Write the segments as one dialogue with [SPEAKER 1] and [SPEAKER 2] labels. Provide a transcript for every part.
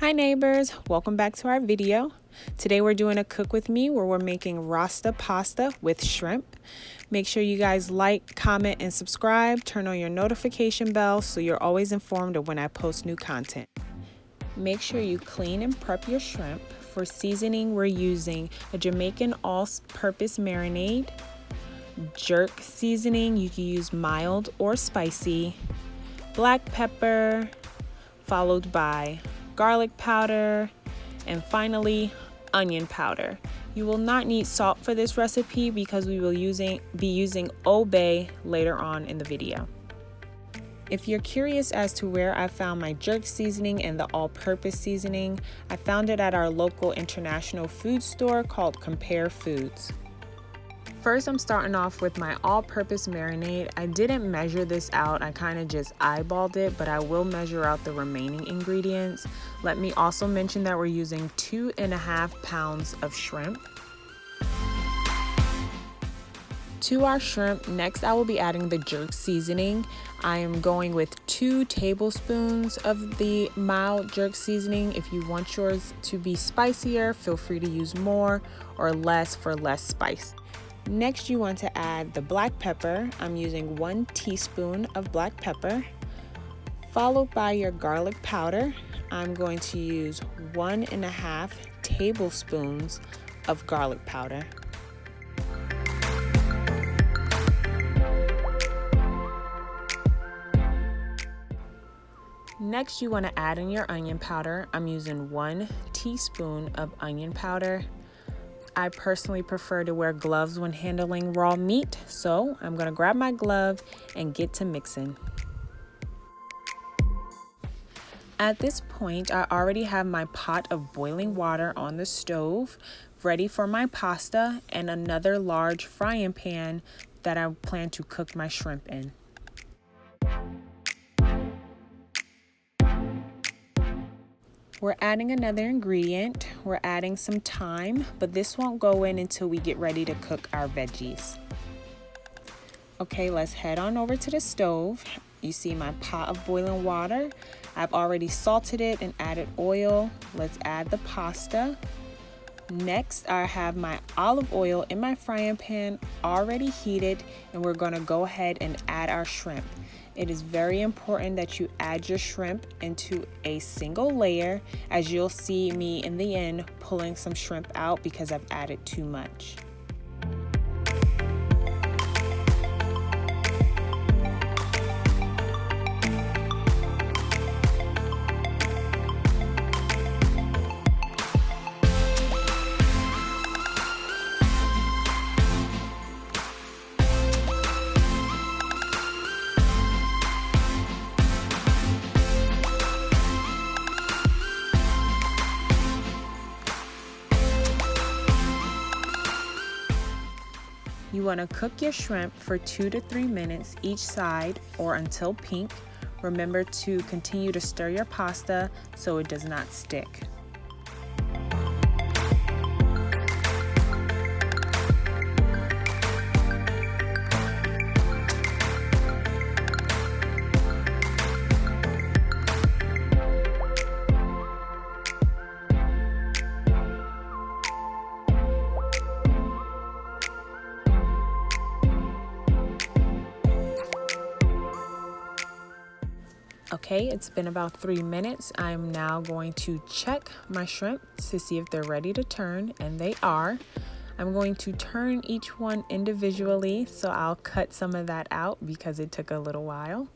[SPEAKER 1] Hi neighbors, welcome back to our video. Today we're doing a cook with me where we're making Rasta pasta with shrimp. Make sure you guys like, comment, and subscribe. Turn on your notification bell so you're always informed of when I post new content. Make sure you clean and prep your shrimp. For seasoning, we're using a Jamaican all-purpose marinade, jerk seasoning, you can use mild or spicy, black pepper, followed by garlic powder, and finally onion powder. You will not need salt for this recipe because we will be using Old Bay later on in the video. If you're curious as to where I found my jerk seasoning and the all-purpose seasoning, I found it at our local international food store called Compare Foods. First, I'm starting off with my all-purpose marinade. I didn't measure this out, I kind of just eyeballed it, but I will measure out the remaining ingredients. Let me also mention that we're using 2.5 pounds of shrimp. To our shrimp, next I will be adding the jerk seasoning. I am going with 2 tablespoons of the mild jerk seasoning. If you want yours to be spicier, feel free to use more or less for less spice. Next, you want to add the black pepper. I'm using 1 teaspoon of black pepper, followed by your garlic powder. I'm going to use 1.5 tablespoons of garlic powder. Next, you want to add in your onion powder. I'm using 1 teaspoon of onion powder. I personally prefer to wear gloves when handling raw meat, so I'm going to grab my glove and get to mixing. At this point, I already have my pot of boiling water on the stove, ready for my pasta, and another large frying pan that I plan to cook my shrimp in. We're adding another ingredient. We're adding some thyme, but this won't go in until we get ready to cook our veggies. Okay, let's head on over to the stove. You see my pot of boiling water. I've already salted it and added oil. Let's add the pasta. Next, I have my olive oil in my frying pan already heated, and we're gonna go ahead and add our shrimp. It is very important that you add your shrimp into a single layer, as you'll see me in the end pulling some shrimp out because I've added too much. You want to cook your shrimp for 2 to 3 minutes each side or until pink. Remember to continue to stir your pasta so it does not stick. Okay, it's been about 3 minutes. I'm now going to check my shrimp to see if they're ready to turn, and they are. I'm going to turn each one individually, so I'll cut some of that out because it took a little while.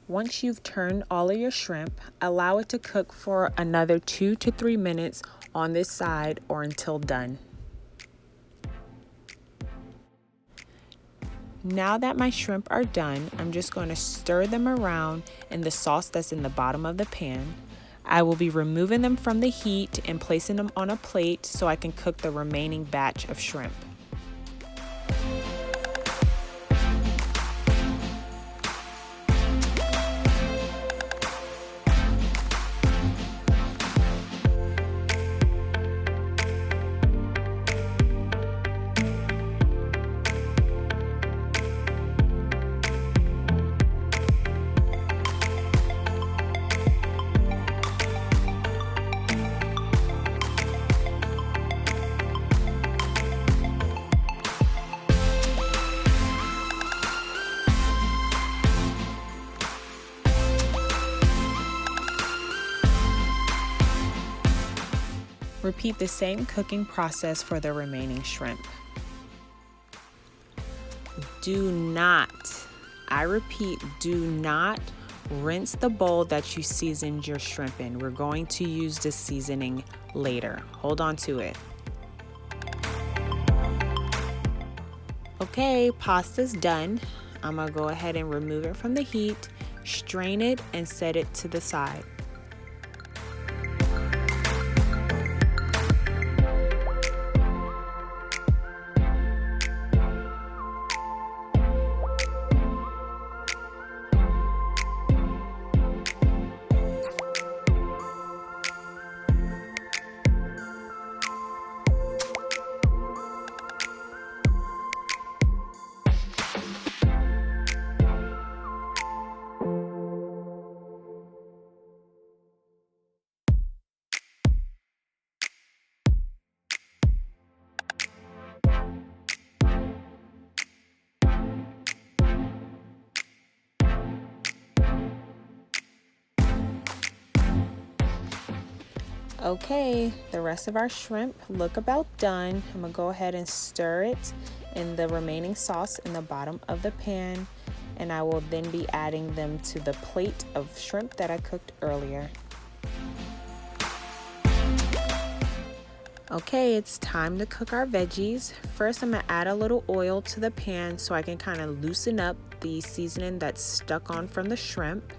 [SPEAKER 1] Once you've turned all of your shrimp, allow it to cook for another 2 to 3 minutes on this side or until done. Now that my shrimp are done, I'm just going to stir them around in the sauce that's in the bottom of the pan. I will be removing them from the heat and placing them on a plate so I can cook the remaining batch of shrimp. Repeat the same cooking process for the remaining shrimp. Do not, I repeat, do not rinse the bowl that you seasoned your shrimp in. We're going to use this seasoning later. Hold on to it. Okay, pasta's done. I'm gonna go ahead and remove it from the heat, strain it, and set it to the side. Okay, the rest of our shrimp look about done. I'm gonna go ahead and stir it in the remaining sauce in the bottom of the pan, and I will then be adding them to the plate of shrimp that I cooked earlier. Okay, it's time to cook our veggies. First, I'm gonna add a little oil to the pan so I can kind of loosen up the seasoning that's stuck on from the shrimp.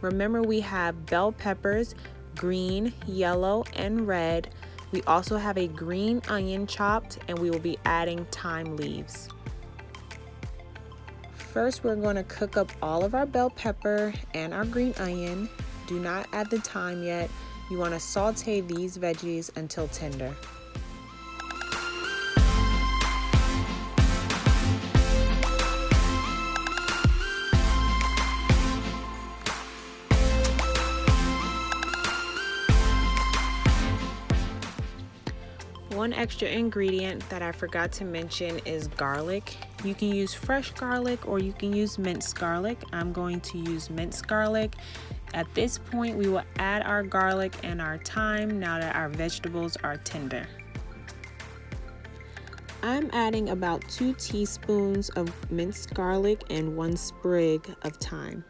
[SPEAKER 1] Remember, we have bell peppers, green, yellow, and red. We also have a green onion chopped, and we will be adding thyme leaves. First, we're going to cook up all of our bell pepper and our green onion. Do not add the thyme yet. You want to saute these veggies until tender. One extra ingredient that I forgot to mention is garlic. You can use fresh garlic or you can use minced garlic. I'm going to use minced garlic. At this point, we will add our garlic and our thyme now that our vegetables are tender. I'm adding about 2 teaspoons of minced garlic and 1 sprig of thyme.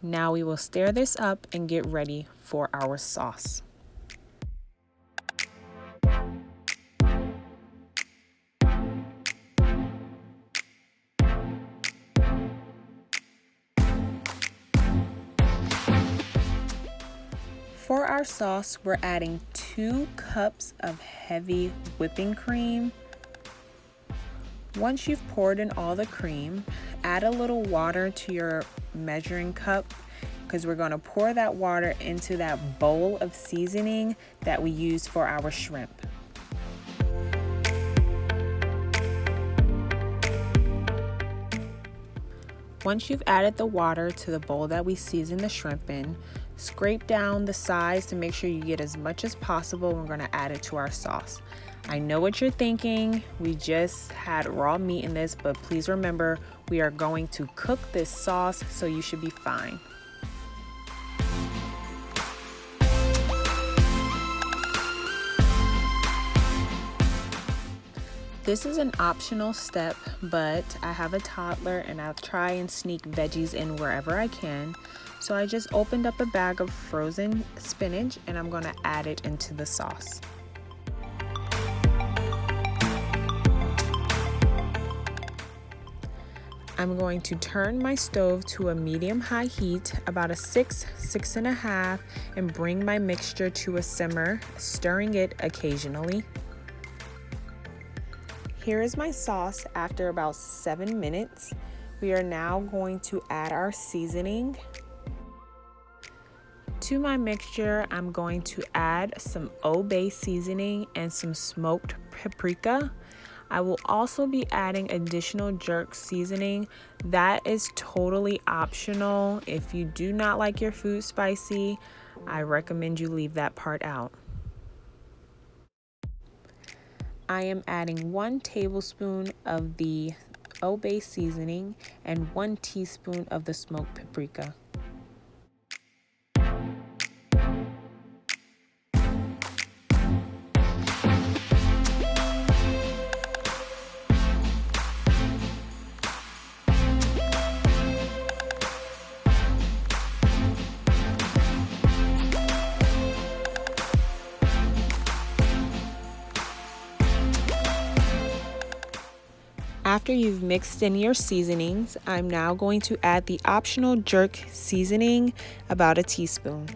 [SPEAKER 1] Now we will stir this up and get ready for our sauce. For our sauce, we're adding 2 cups of heavy whipping cream. Once you've poured in all the cream, add a little water to your measuring cup because we're going to pour that water into that bowl of seasoning that we use for our shrimp. Once you've added the water to the bowl that we season the shrimp in, scrape down the sides to make sure you get as much as possible. We're going to add it to our sauce. I know what you're thinking. We just had raw meat in this, but please remember, we are going to cook this sauce, so you should be fine. This is an optional step, but I have a toddler and I'll try and sneak veggies in wherever I can. So I just opened up a bag of frozen spinach and I'm going to add it into the sauce. I'm going to turn my stove to a medium-high heat, about a 6.5, and bring my mixture to a simmer, stirring it occasionally. Here is my sauce after about 7 minutes. We are now going to add our seasoning. To my mixture, I'm going to add some Old Bay seasoning and some smoked paprika. I will also be adding additional jerk seasoning. That is totally optional. If you do not like your food spicy, I recommend you leave that part out. I am adding 1 tablespoon of the O-Base seasoning and 1 teaspoon of the smoked paprika. After you've mixed in your seasonings, I'm now going to add the optional jerk seasoning, about a teaspoon.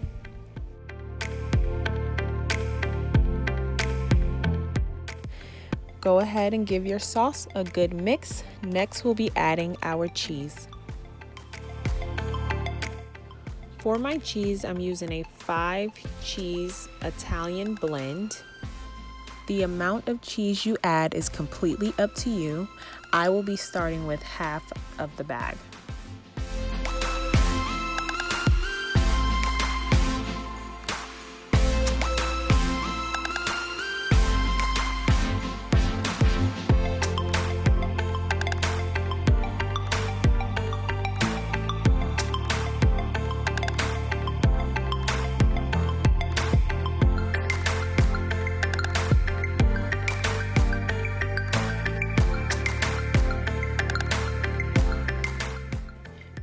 [SPEAKER 1] Go ahead and give your sauce a good mix. Next, we'll be adding our cheese. For my cheese, I'm using a 5-cheese Italian blend. The amount of cheese you add is completely up to you. I will be starting with half of the bag.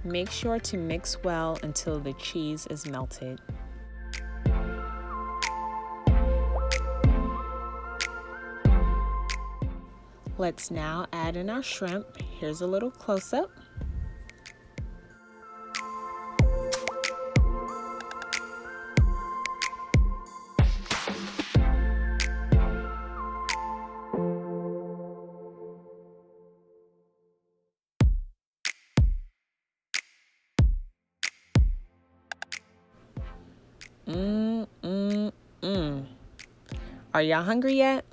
[SPEAKER 1] Make sure to mix well until the cheese is melted. Let's now add in our shrimp. Here's a little close-up. Are y'all hungry yet?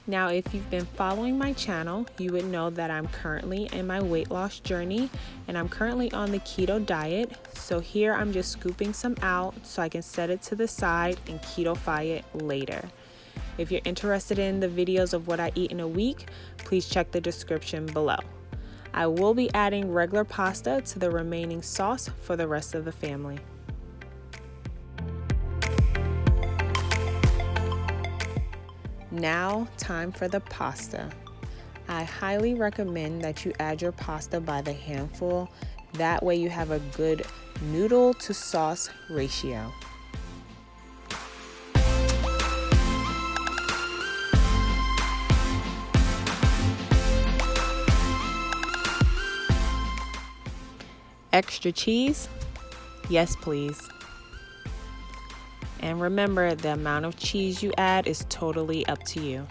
[SPEAKER 1] Now, if you've been following my channel, you would know that I'm currently in my weight loss journey and I'm currently on the keto diet. So here I'm just scooping some out so I can set it to the side and keto-fy it later. If you're interested in the videos of what I eat in a week, please check the description below. I will be adding regular pasta to the remaining sauce for the rest of the family. Now, time for the pasta. I highly recommend that you add your pasta by the handful. That way you have a good noodle to sauce ratio. Extra cheese? Yes, please. And remember, the amount of cheese you add is totally up to you.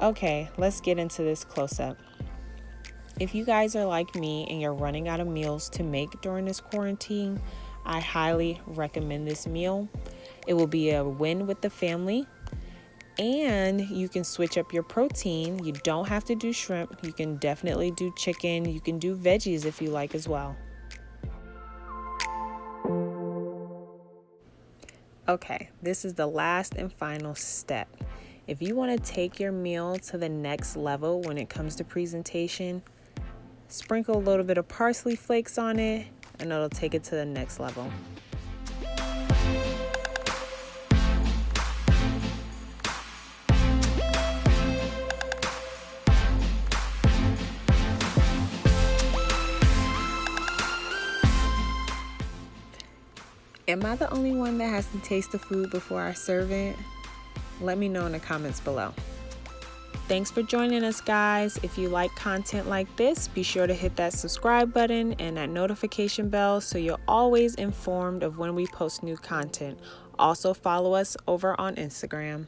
[SPEAKER 1] Okay, let's get into this close-up. If you guys are like me and you're running out of meals to make during this quarantine, I highly recommend this meal. It will be a win with the family, and you can switch up your protein. You don't have to do shrimp. You can definitely do chicken. You can do veggies if you like as well. Okay, this is the last and final step. If you want to take your meal to the next level when it comes to presentation, sprinkle a little bit of parsley flakes on it and it'll take it to the next level. Am I the only one that has to taste the food before I serve it? Let me know in the comments below. Thanks for joining us, guys. If you like content like this, be sure to hit that subscribe button and that notification bell so you're always informed of when we post new content. Also follow us over on Instagram.